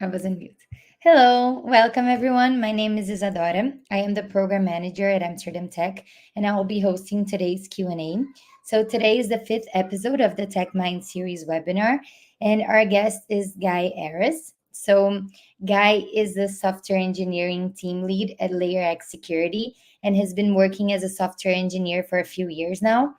I was on mute. Hello, welcome everyone. My name is Isadora. I am the program manager at Amsterdam Tech, and I will be hosting today's Q&A. So today is the fifth episode of the Techminds Series webinar, and our guest is Guy Erez. So Guy is the software engineering team lead at LayerX Security and has been working as a software engineer for a few years now.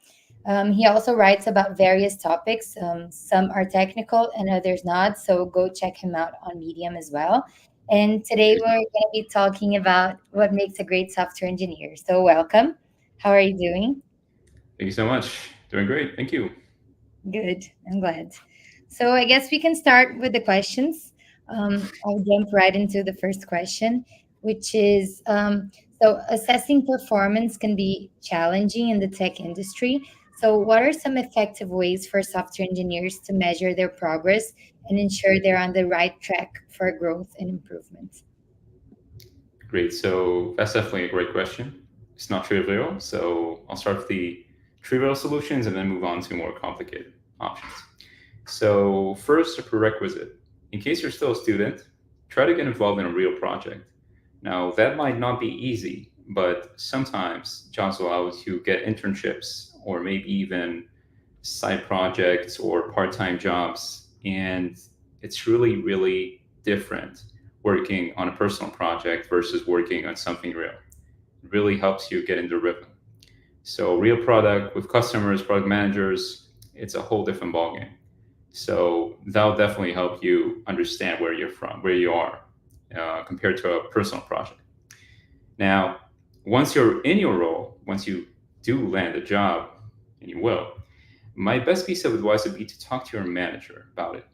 He also writes about various topics. Some are technical and others not. So go check him out on Medium as well. And today we're going to be talking about what makes a great software engineer. So welcome. How are you doing? Thank you so much. Doing great. Thank you. Good. I'm glad. So I guess we can start with the questions. I'll jump right into the first question, which is so assessing performance can be challenging in the tech industry. So, what are some effective ways for software engineers to measure their progress and ensure they're on the right track for growth and improvement? Great. So that's definitely a great question. It's not trivial. So I'll start with the trivial solutions and then move on to more complicated options. So first, a prerequisite. In case you're still a student, try to get involved in a real project. Now, that might not be easy, but sometimes jobs allow you to get internships or maybe even side projects or part-time jobs, and it's really really different working on a personal project versus working on something real. It really helps you get in the rhythm. So real product with customers, product managers, it's a whole different ballgame. So that'll definitely help you understand where you're from, where you are, compared to a personal project. Now, once you're in your role, once you do land a job, and you will, my best piece of advice would be to talk to your manager about it.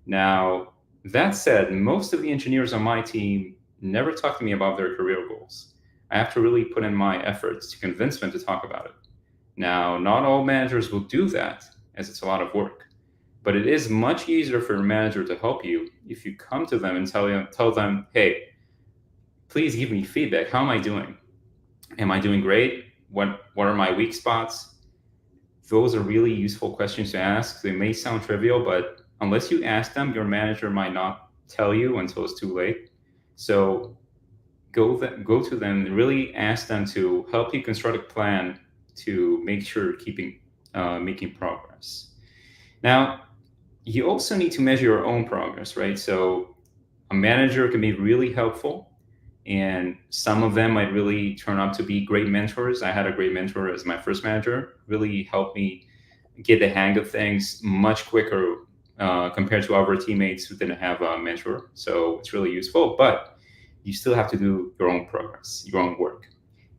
Now, that said, most of the engineers on my team never talk to me about their career goals. I have to really put in my efforts to convince them to talk about it. Now, not all managers will do that, as it's a lot of work. But it is much easier for a manager to help you if you come to them and tell them, hey, please give me feedback. How am I doing? Am I doing great? What are my weak spots? Those are really useful questions to ask. They may sound trivial, but unless you ask them, your manager might not tell you until it's too late. So go to them and really ask them to help you construct a plan to make sure you're making progress. Now, you also need to measure your own progress, right? So a manager can be really helpful, and some of them might really turn out to be great mentors. I had a great mentor as my first manager, really helped me get the hang of things much quicker compared to other teammates who didn't have a mentor. So it's really useful, but you still have to do your own progress, your own work.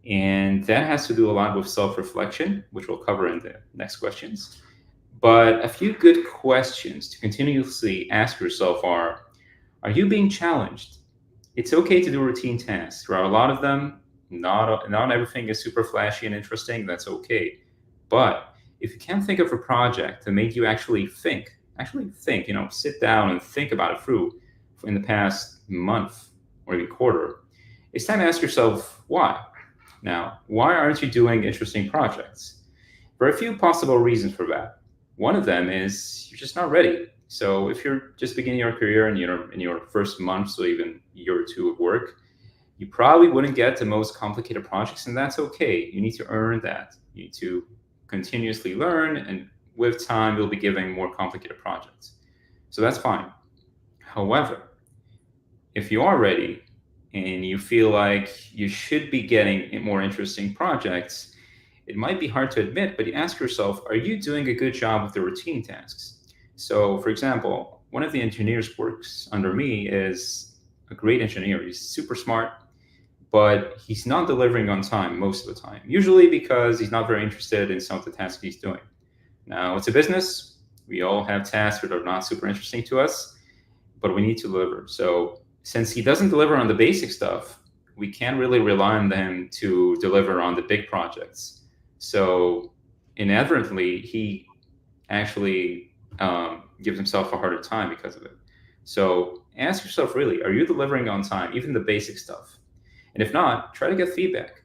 And that has to do a lot with self reflection, which we'll cover in the next questions. But a few good questions to continuously ask yourself are you being challenged? It's okay to do routine tasks. There are a lot of them. Not everything is super flashy and interesting. That's okay. But if you can't think of a project to make you actually think, sit down and think about it through in the past month or even quarter, it's time to ask yourself why. Now, why aren't you doing interesting projects? There are a few possible reasons for that. One of them is you're just not ready. So if you're just beginning your career and you're in your first month or even year or two of work, you probably wouldn't get the most complicated projects, and that's okay. You need to earn that. You need to continuously learn, and with time, you'll be giving more complicated projects. So that's fine. However, if you are ready and you feel like you should be getting more interesting projects, it might be hard to admit, but you ask yourself, are you doing a good job with the routine tasks? So, for example, one of the engineers works under me is a great engineer. He's super smart, but he's not delivering on time most of the time, usually because he's not very interested in some of the tasks he's doing. Now, it's a business. We all have tasks that are not super interesting to us, but we need to deliver. So, since he doesn't deliver on the basic stuff, we can't really rely on him to deliver on the big projects. So, inadvertently, he actually gives himself a harder time because of it. So ask yourself really, are you delivering on time, even the basic stuff? And if not, try to get feedback.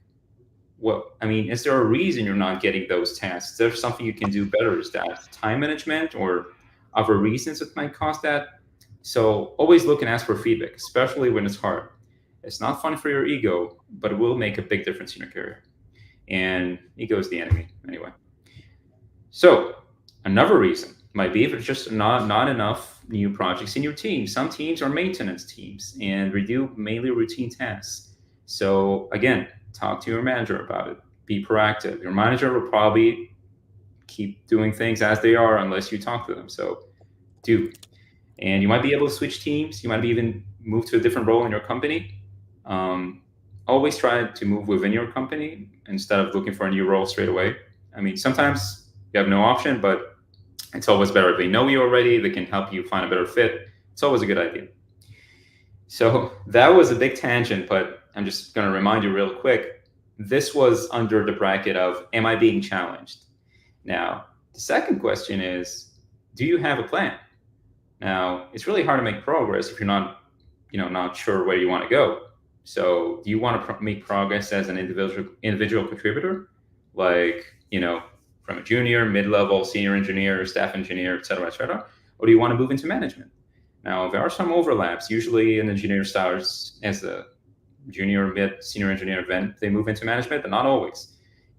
Well, I mean, is there a reason you're not getting those tasks? Is there something you can do better? Is that time management or other reasons that might cause that? So always look and ask for feedback, especially when it's hard. It's not fun for your ego, but it will make a big difference in your career. And ego is the enemy anyway. So another reason might be if it's just not enough new projects in your team. Some teams are maintenance teams and they do mainly routine tasks. So again, talk to your manager about it. Be proactive. Your manager will probably keep doing things as they are unless you talk to them. So do. And you might be able to switch teams. You might even move to a different role in your company. Um, Always try to move within your company instead of looking for a new role straight away. I mean, sometimes you have no option, but it's always better if they know you already. They can help you find a better fit. It's always a good idea. So that was a big tangent, but I'm just going to remind you real quick. This was under the bracket of, am I being challenged? Now, the second question is, do you have a plan? Now, it's really hard to make progress if you're not sure where you want to go. So, do you want to make progress as an individual contributor, like from a junior, mid-level, senior engineer, staff engineer, et cetera, or do you want to move into management? Now, there are some overlaps. Usually, an engineer starts as a junior, mid, senior engineer, then they move into management, but not always.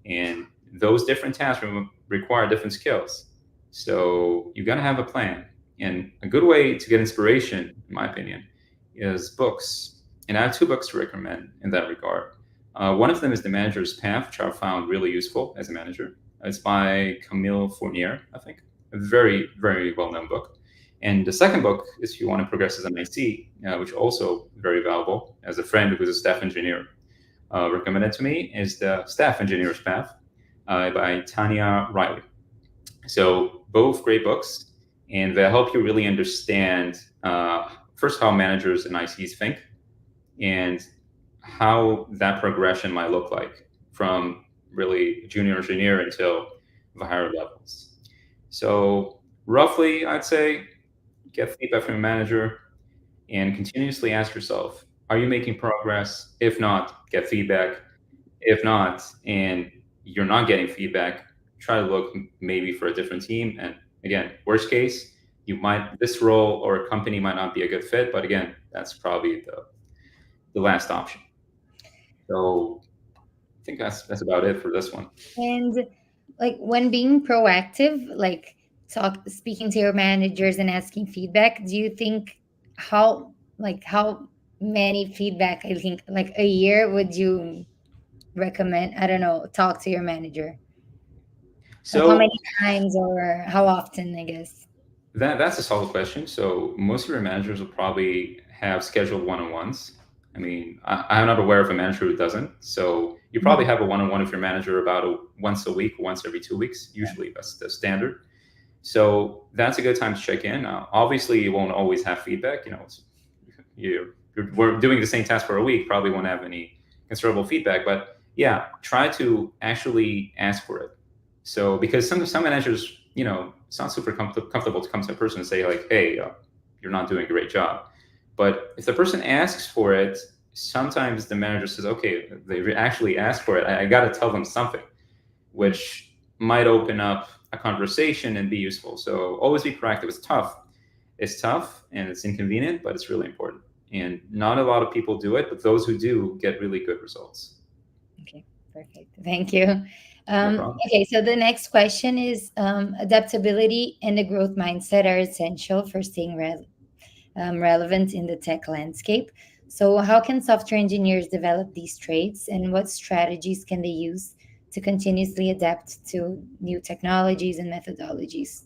And those different tasks require different skills. So you got to have a plan. And a good way to get inspiration, in my opinion, is books. And I have two books to recommend in that regard. One of them is The Manager's Path, which I found really useful as a manager. It's by Camille Fournier, I think. A very, very well-known book. And the second book is If You Want to Progress as an IC, which also very valuable. As a friend who's a staff engineer recommended to me, is The Staff Engineer's Path by Tanya Riley. So both great books, and they help you really understand first how managers and ICs think, and how that progression might look like from really junior engineer until the higher levels. So roughly, I'd say get feedback from your manager and continuously ask yourself, are you making progress? If not, get feedback. If not, and you're not getting feedback, try to look maybe for a different team. And again, worst case, this role or company might not be a good fit, but again, that's probably the last option. So I think that's about it for this one. And like when being proactive, like speaking to your managers and asking feedback, do you think how many feedback, I think like a year, would you recommend? I don't know, talk to your manager. Like how So many times or how often, I guess. that's a solid question. So most of your managers will probably have scheduled one-on-ones. I mean, I'm not aware of a manager who doesn't. So you probably Mhm. have a one-on-one with your manager about once a week, once every 2 weeks. Usually that's the standard. So that's a good time to check in. Obviously, you won't always have feedback. We're doing the same task for a week, probably won't have any considerable feedback. But yeah, try to actually ask for it. So because some managers, it's not super comfortable to come to a person and say like, "Hey, you're not doing a great job." But if the person asks for it, sometimes the manager says, "Okay, they actually ask for it. I got to tell them something," which might open up a conversation and be useful. So always be proactive. It's tough. It's tough and it's inconvenient, but it's really important. And not a lot of people do it, but those who do get really good results. Okay, perfect. Thank you. No problem. Okay, so the next question is adaptability and the growth mindset are essential for staying relevant in the tech landscape. So, how can software engineers develop these traits, and what strategies can they use to continuously adapt to new technologies and methodologies?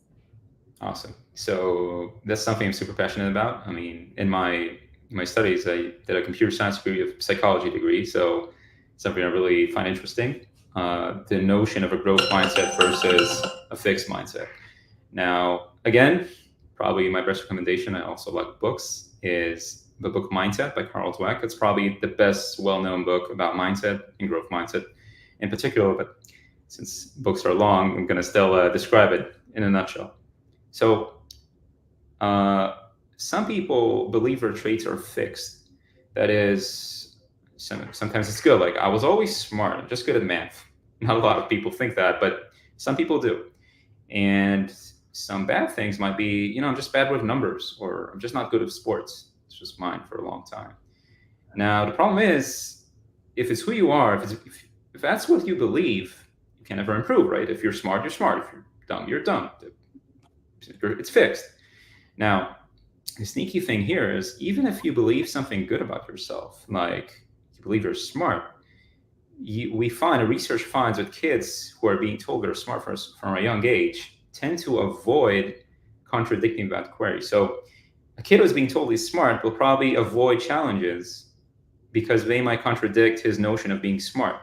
Awesome. So that's something I'm super passionate about. I mean, in my studies, I did a computer science degree, a psychology degree. So something I really find interesting. The notion of a growth mindset versus a fixed mindset. Now, again, probably my best recommendation, I also like books, is the book Mindset by Carl Dweck. It's probably the best well-known book about mindset and growth mindset in particular, but since books are long, I'm going to still describe it in a nutshell. So, uh, some people believe their traits are fixed. That is, sometimes it's good. Like, I was always smart, I'm just good at math. Not a lot of people think that, but some people do. And some bad things might be, I'm just bad with numbers, or I'm just not good at sports. It's just mine for a long time. Now, the problem is, if it's who you are, if that's what you believe, you can never improve, right? If you're smart, you're smart. If you're dumb, you're dumb. It's fixed. Now, the sneaky thing here is, even if you believe something good about yourself, like you believe you're smart, research finds that kids who are being told they're smart from a young age tend to avoid contradicting that query. So a kid who's being told he's smart will probably avoid challenges because they might contradict his notion of being smart,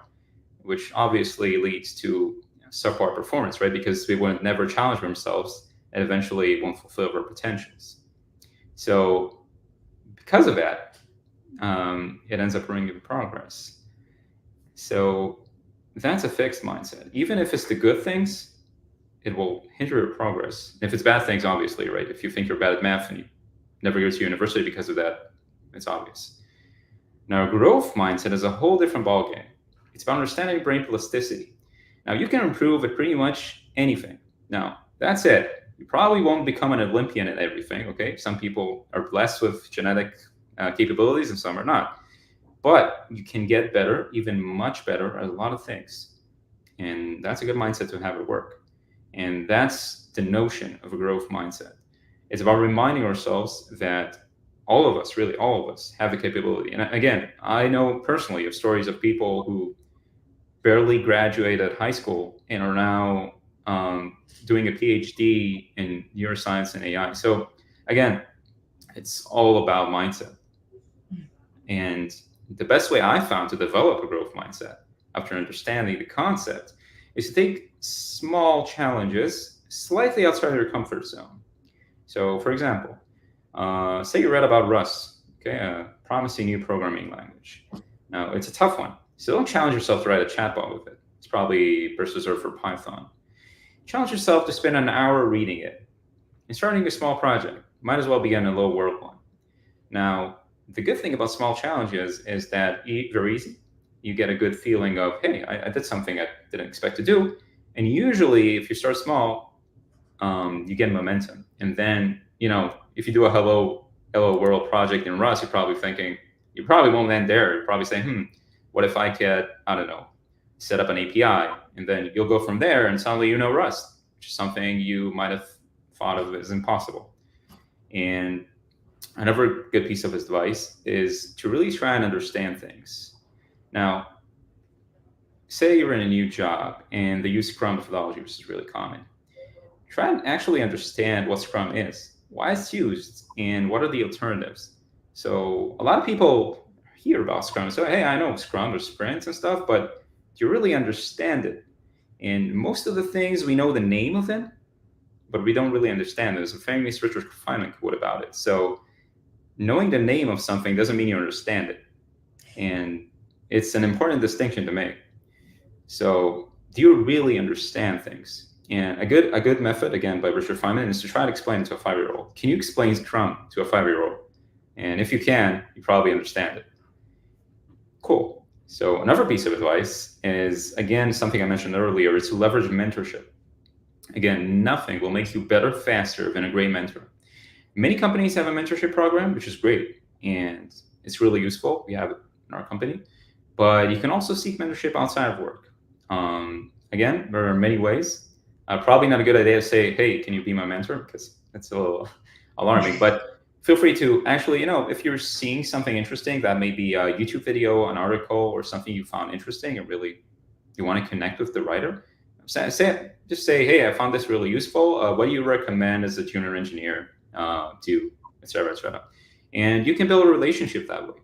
which obviously leads to subpar performance, right? Because they would never challenge themselves and eventually won't fulfill their potentials. So because of that, it ends up ruining progress. So that's a fixed mindset. Even if it's the good things, it will hinder your progress. If it's bad things, obviously, right? If you think you're bad at math and you never go to university because of that, it's obvious. Now, a growth mindset is a whole different ballgame. It's about understanding brain plasticity. Now, you can improve at pretty much anything. Now, that's it. You probably won't become an Olympian at everything, okay? Some people are blessed with genetic capabilities and some are not. But you can get better, even much better, at a lot of things. And that's a good mindset to have at work. And that's the notion of a growth mindset. It's about reminding ourselves that all of us, really all of us, have the capability. And again, I know personally of stories of people who barely graduated high school and are now doing a PhD in neuroscience and AI. So again, it's all about mindset. And the best way I found to develop a growth mindset after understanding the concept is to take small challenges slightly outside of your comfort zone. So, for example, say you read about Rust, okay, a promising new programming language. Now, it's a tough one, so don't challenge yourself to write a chatbot with it. It's probably best reserved for Python. Challenge yourself to spend an hour reading it and starting a small project. Might as well begin a low world one. Now, the good thing about small challenges is that they're easy. You get a good feeling of, hey, I did something I didn't expect to do. And usually, if you start small, you get momentum. And then, if you do a hello world project in Rust, you're probably thinking, you probably won't end there. You're probably saying, what if I could, I don't know, set up an API? And then you'll go from there and suddenly you know Rust, which is something you might have thought of as impossible. And another good piece of advice is to really try and understand things. Now, say you're in a new job and they use Scrum methodology, which is really common. Try and actually understand what Scrum is, why it's used, and what are the alternatives. So a lot of people hear about Scrum and say, hey, I know Scrum or sprints and stuff, but do you really understand it? And most of the things, we know the name of them, but we don't really understand. There's a famous Richard Feynman quote about it. So knowing the name of something doesn't mean you understand it. And it's an important distinction to make. So do you really understand things? And a good method, again, by Richard Feynman, is to try to explain it to a 5-year-old. Can you explain Scrum to a 5-year-old? And if you can, you probably understand it. Cool. So another piece of advice is, again, something I mentioned earlier, is to leverage mentorship. Again, nothing will make you better faster than a great mentor. Many companies have a mentorship program, which is great, and it's really useful. We have it in our company. But you can also seek mentorship outside of work. Again, there are many ways. Probably not a good idea to say, hey, can you be my mentor? Because that's a little alarming. But feel free to actually, if you're seeing something interesting, that may be a YouTube video, an article, or something you found interesting and really you want to connect with the writer, just say, hey, I found this really useful. What do you recommend as a junior engineer to, et cetera, et cetera. And you can build a relationship that way.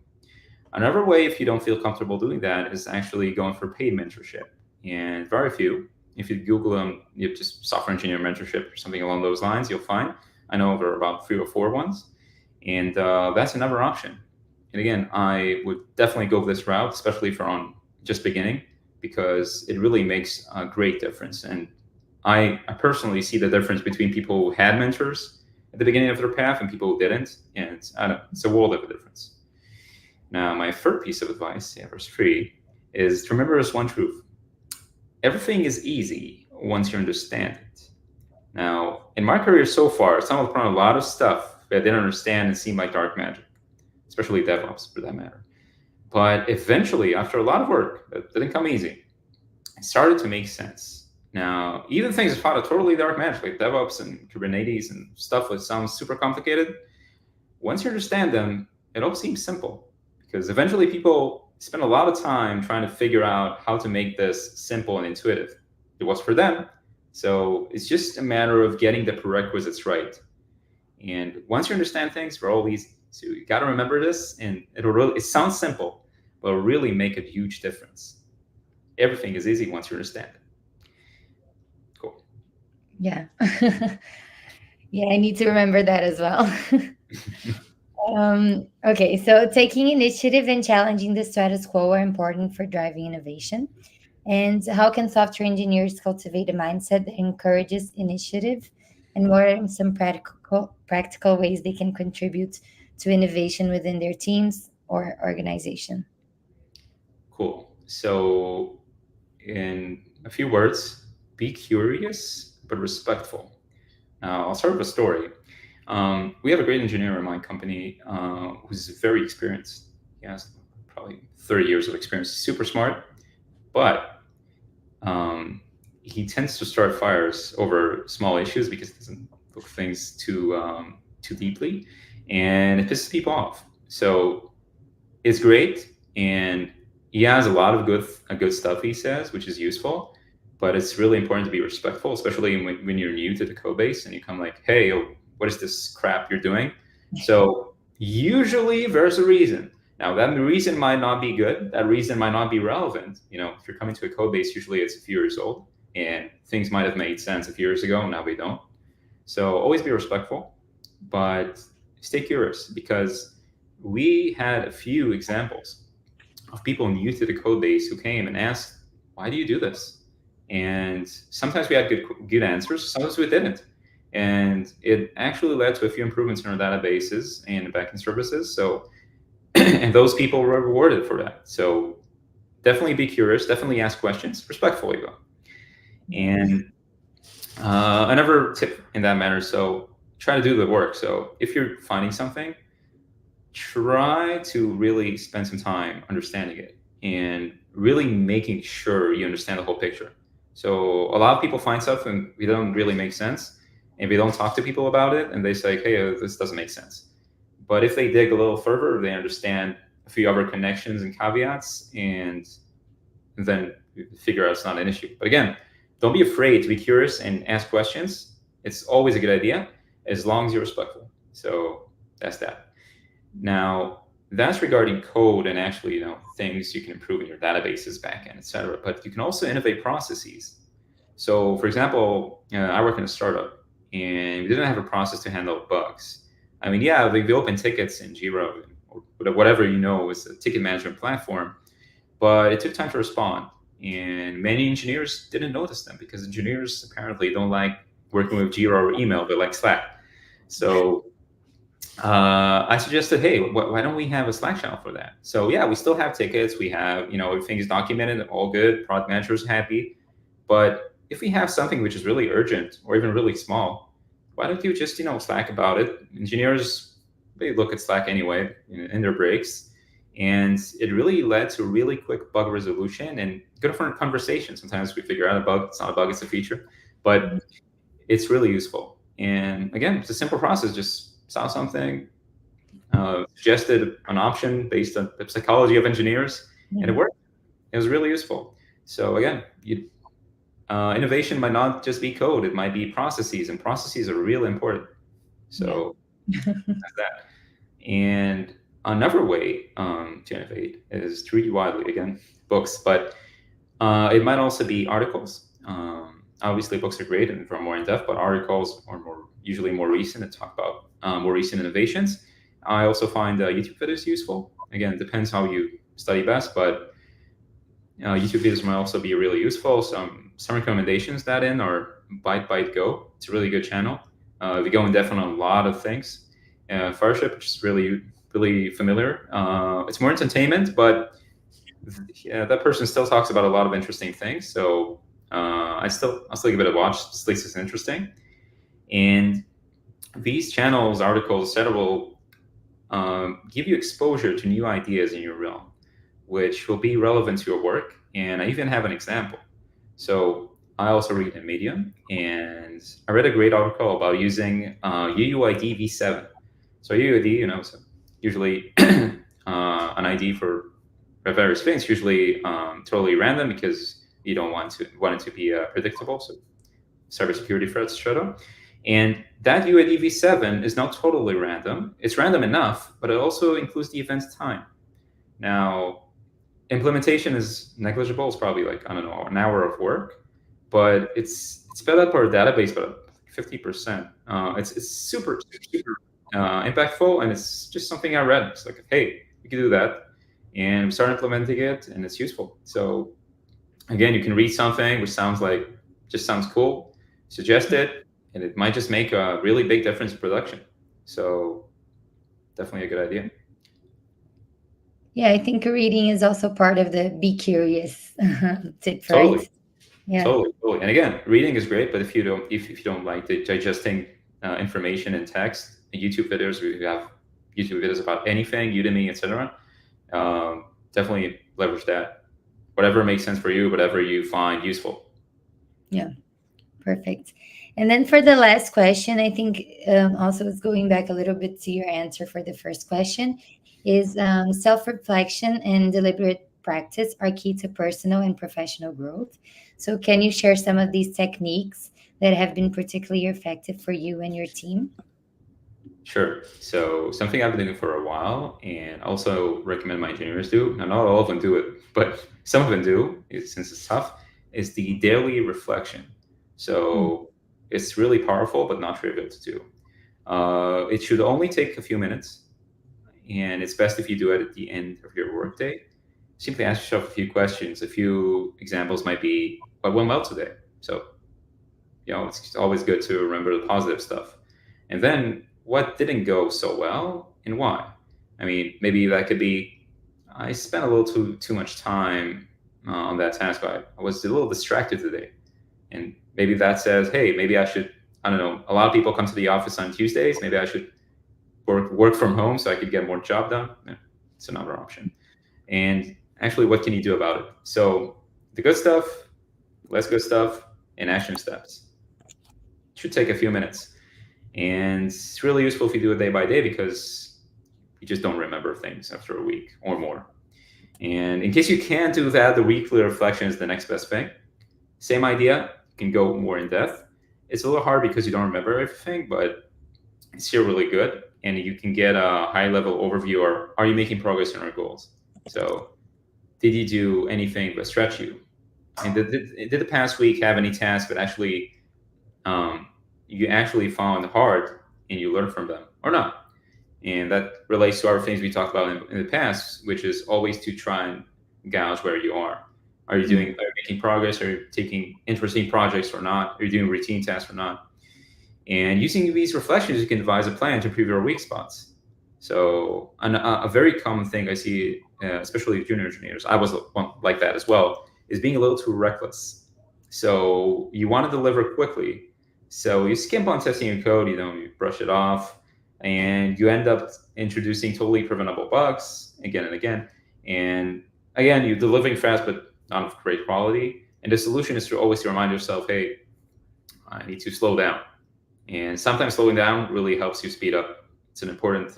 Another way, if you don't feel comfortable doing that, is actually going for paid mentorship. And very few. If you Google them, you just software engineer mentorship or something along those lines, you'll find. I know there are about 3 or 4 ones. And that's another option. And again, I would definitely go this route, especially if you're on just beginning, because it really makes a great difference. And I personally see the difference between people who had mentors at the beginning of their path and people who didn't. And it's a world of a difference. Now, my third piece of advice, verse 3, is to remember this one truth. Everything is easy once you understand it. Now, in my career so far, I stumbled upon a lot of stuff that I didn't understand and seemed like dark magic, especially DevOps for that matter. But eventually, after a lot of work, that didn't come easy, it started to make sense. Now, even things I thought are totally dark magic, like DevOps and Kubernetes and stuff that sounds super complicated, once you understand them, it all seems simple because eventually people spend a lot of time trying to figure out how to make this simple and intuitive. It was for them. So it's just a matter of getting the prerequisites right. And once you understand things, we're all easy. So you got to remember this, and it sounds simple, but it'll really make a huge difference. Everything is easy once you understand it. Cool. Yeah. Yeah, I need to remember that as well. Okay, so taking initiative and challenging the status quo are important for driving innovation. And how can software engineers cultivate a mindset that encourages initiative? And what are some practical ways they can contribute to innovation within their teams or organization? Cool. So, in a few words, be curious but respectful. I'll start with a story. We have a great engineer in my company who's very experienced. He has probably 30 years of experience. He's super smart, but he tends to start fires over small issues because he doesn't look things too deeply, and it pisses people off. So it's great, and he has a lot of good stuff he says, which is useful. But it's really important to be respectful, especially when you're new to the code base and you come like, hey, what is this crap you're doing? So usually there's a reason. Now that reason might not be good. That reason might not be relevant. If you're coming to a code base, usually it's a few years old and things might have made sense a few years ago. Now they don't. So always be respectful, but stay curious because we had a few examples of people new to the code base who came and asked, why do you do this? And sometimes we had good answers, sometimes we didn't. And it actually led to a few improvements in our databases and backend services. So, and those people were rewarded for that. So definitely be curious, definitely ask questions, respectfully though. And another tip in that matter, so try to do the work. So if you're finding something, try to really spend some time understanding it and really making sure you understand the whole picture. So a lot of people find stuff and it don't really make sense, and we don't talk to people about it, and they say, hey, this doesn't make sense. But if they dig a little further, they understand a few other connections and caveats, and then figure out it's not an issue. But again, don't be afraid to be curious and ask questions. It's always a good idea as long as you're respectful. So that's that. Now, that's regarding code and actually, things you can improve in your databases, backend, etc. But you can also innovate processes. So, for example, I work in a startup, and we didn't have a process to handle bugs. I mean, yeah, we open tickets in Jira or whatever is a ticket management platform, but it took time to respond. And many engineers didn't notice them because engineers apparently don't like working with Jira or email, they like Slack. So I suggested, hey, why don't we have a Slack channel for that? So yeah, we still have tickets. We have, everything is documented, all good. Product manager's happy. But if we have something which is really urgent or even really small, why don't you just, Slack about it? Engineers, they look at Slack anyway in their breaks. And it really led to really quick bug resolution and good for conversation. Sometimes we figure out a bug. It's not a bug, it's a feature. But it's really useful. And again, it's a simple process. Just saw something, suggested an option based on the psychology of engineers, and it worked. It was really useful. So again, innovation might not just be code; it might be processes, and processes are really important. So that's that. And another way to innovate is to read widely. Again, books, but it might also be articles. Obviously, books are great and are more in depth, but articles are usually more recent and talk about more recent innovations. I also find YouTube videos useful. Again, it depends how you study best, but YouTube videos might also be really useful. Some recommendations that in are Byte Go. It's a really good channel. We go in depth on a lot of things. Fireship, which is really familiar. It's more entertainment, but that person still talks about a lot of interesting things. So I'll still give it a watch. At least it's interesting. And these channels, articles, etc., will give you exposure to new ideas in your realm, which will be relevant to your work. And I even have an example. So I also read in Medium, and I read a great article about using UUID v7. So UUID, so usually an ID for various things, usually totally random because you don't want it to be predictable. So cybersecurity threats, etc. And that UID v7 is not totally random. It's random enough, but it also includes the event time. Now, implementation is negligible. It's probably like, I don't know, an hour of work, but it's sped up our database by 50%. It's super, super impactful, and it's just something I read. It's like, hey, you can do that, and we start implementing it, and it's useful. So again, you can read something which sounds cool, suggest it, and it might just make a really big difference in production. So definitely a good idea. Yeah, I think reading is also part of the be curious tip, right? Totally. Yeah. Totally, totally. And again, reading is great, but if you don't like digesting information in text, YouTube videos, we have YouTube videos about anything, Udemy, etc. Definitely leverage that. Whatever makes sense for you, whatever you find useful. Yeah. Perfect. And then for the last question, I think also it's going back a little bit to your answer for the first question, is self reflection and deliberate practice are key to personal and professional growth. So, can you share some of these techniques that have been particularly effective for you and your team? Sure. So something I've been doing for a while, and also recommend my engineers do. Now, not all of them do it, but some of them do, since it's tough. Is the daily reflection. Mm. So it's really powerful, but not trivial to do. It should only take a few minutes, and it's best if you do it at the end of your workday. Simply ask yourself a few questions. A few examples might be, what went well today? So, it's always good to remember the positive stuff. And then what didn't go so well and why? I mean, maybe that could be, I spent a little too much time on that task. I was a little distracted today. And maybe that says, hey, maybe I should, I don't know, a lot of people come to the office on Tuesdays. Maybe I should work from home so I could get more job done. Yeah, it's another option. And actually, what can you do about it? So the good stuff, less good stuff, and action steps. It should take a few minutes. And it's really useful if you do it day by day because you just don't remember things after a week or more. And in case you can't do that, the weekly reflection is the next best thing. Same idea, you can go more in depth. It's a little hard because you don't remember everything, but it's still really good. And you can get a high level overview, or are you making progress in our goals? So did you do anything that stretch you? And did the past week have any tasks that actually you actually found hard and you learned from them or not? And that relates to other things we talked about in the past, which is always to try and gauge where you are. Are you Mm. making progress? Are you taking interesting projects or not? Are you doing routine tasks or not? And using these reflections, you can devise a plan to improve your weak spots. So a very common thing I see, especially with junior engineers, I was one like that as well, is being a little too reckless. So you want to deliver quickly. So you skimp on testing your code, you brush it off, and you end up introducing totally preventable bugs again and again. And again, you're delivering fast, but not of great quality. And the solution is to always remind yourself, hey, I need to slow down. And sometimes slowing down really helps you speed up. It's an important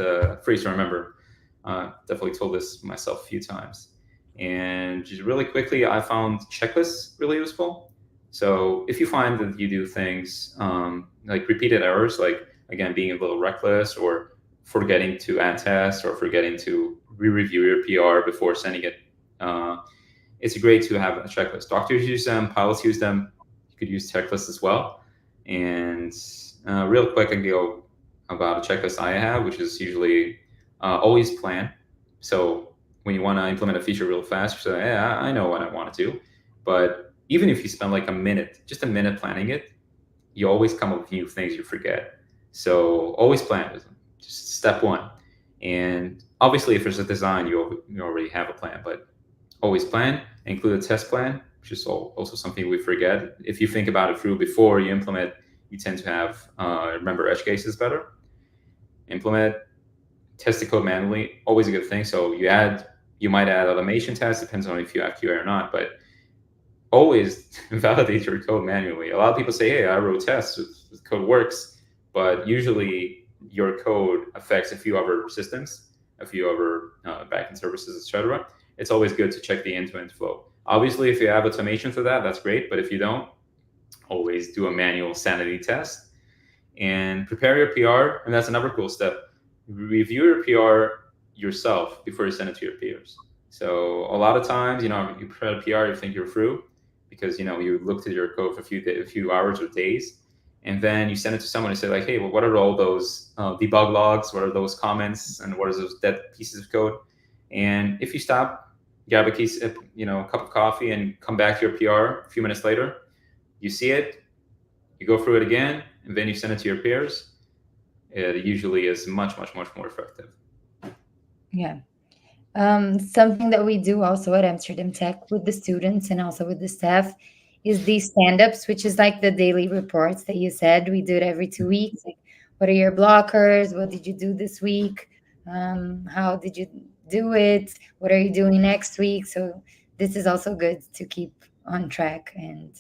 phrase to remember. Definitely told this myself a few times. And just really quickly, I found checklists really useful. So if you find that you do things like repeated errors, like again being a little reckless, or forgetting to add tests, or forgetting to re-review your PR before sending it, it's great to have a checklist. Doctors use them, pilots use them. You could use checklists as well. And real quick, I can go about a checklist I have, which is usually always plan. So when you want to implement a feature real fast, you say, yeah, I know what I want to do. But even if you spend like a minute, just a minute planning it, you always come up with new things you forget. So always plan, just step one. And obviously, if there's a design, you already have a plan, but always plan, include a test plan, which is also something we forget. If you think about it through before you implement, you tend to have remember edge cases better. Implement test the code manually, always a good thing. So you might add automation tests, depends on if you have QA or not, but always validate your code manually. A lot of people say, hey, I wrote tests, the code works, but usually your code affects a few other systems, a few other backend services, etc. It's always good to check the end-to-end flow. Obviously, if you have automation for that, that's great. But if you don't, always do a manual sanity test and prepare your PR. And that's another cool step. Review your PR yourself before you send it to your peers. So a lot of times, you prepare a PR, you think you're through because you looked at your code for a few hours or days, and then you send it to someone and say like, hey, well, what are all those debug logs? What are those comments? And what are those dead pieces of code? And if you stop, grab a cup of coffee, and come back to your PR a few minutes later, you see it, you go through it again, and then you send it to your peers. It usually is much, much, much more effective. Yeah. Something that we do also at Amsterdam Tech with the students and also with the staff is these stand-ups, which is like the daily reports that you said. We do it every 2 weeks. Like, what are your blockers? What did you do this week? How did you do it? What are you doing next week? So this is also good to keep on track. And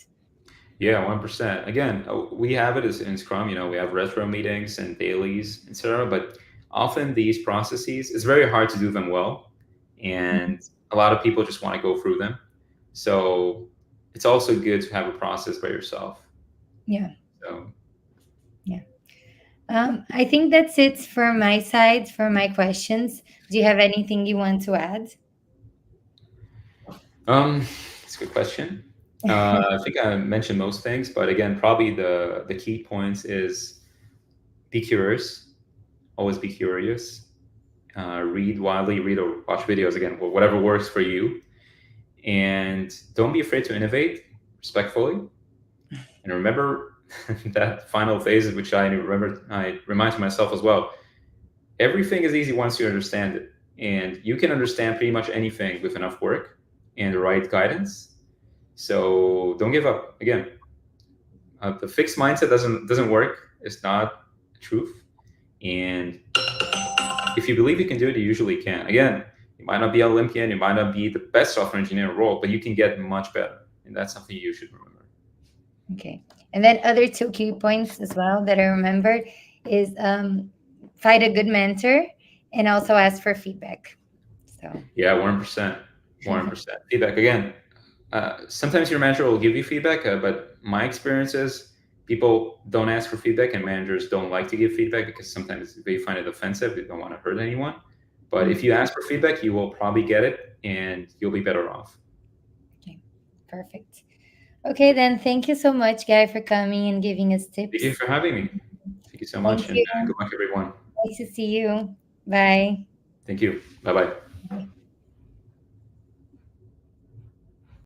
Yeah, 1%. Again, we have it as in Scrum. We have retro meetings and dailies, etc. But often these processes, it's very hard to do them well, and a lot of people just want to go through them. So it's also good to have a process by yourself. yeah, So yeah. I think that's it for my side, for my questions. Do you have anything you want to add? it's a good question. I think I mentioned most things, but again, probably the key points is be curious, always be curious. Read widely, read or watch videos, again, whatever works for you, and don't be afraid to innovate respectfully. And remember that final phase, which I remind to myself as well. Everything is easy once you understand it, and you can understand pretty much anything with enough work and the right guidance. So don't give up. Again, the fixed mindset doesn't work. It's not truth. And if you believe you can do it, you usually can. Again, you might not be Olympian, you might not be the best software engineer in the world, but you can get much better. And that's something you should remember. Okay. And then other two key points as well that I remembered is find a good mentor and also ask for feedback. So Yeah, 1%. 1%. Feedback. Again, sometimes your manager will give you feedback, but my experience is people don't ask for feedback, and managers don't like to give feedback because sometimes they find it offensive. They don't want to hurt anyone. But if you ask for feedback, you will probably get it, and you'll be better off. okay, perfect. Okay, then thank you so much, Guy, for coming and giving us Thank you tips. for having me. Thank you so Thank much, and you. good luck, everyone. Nice to see you. Bye. Thank you. Bye bye.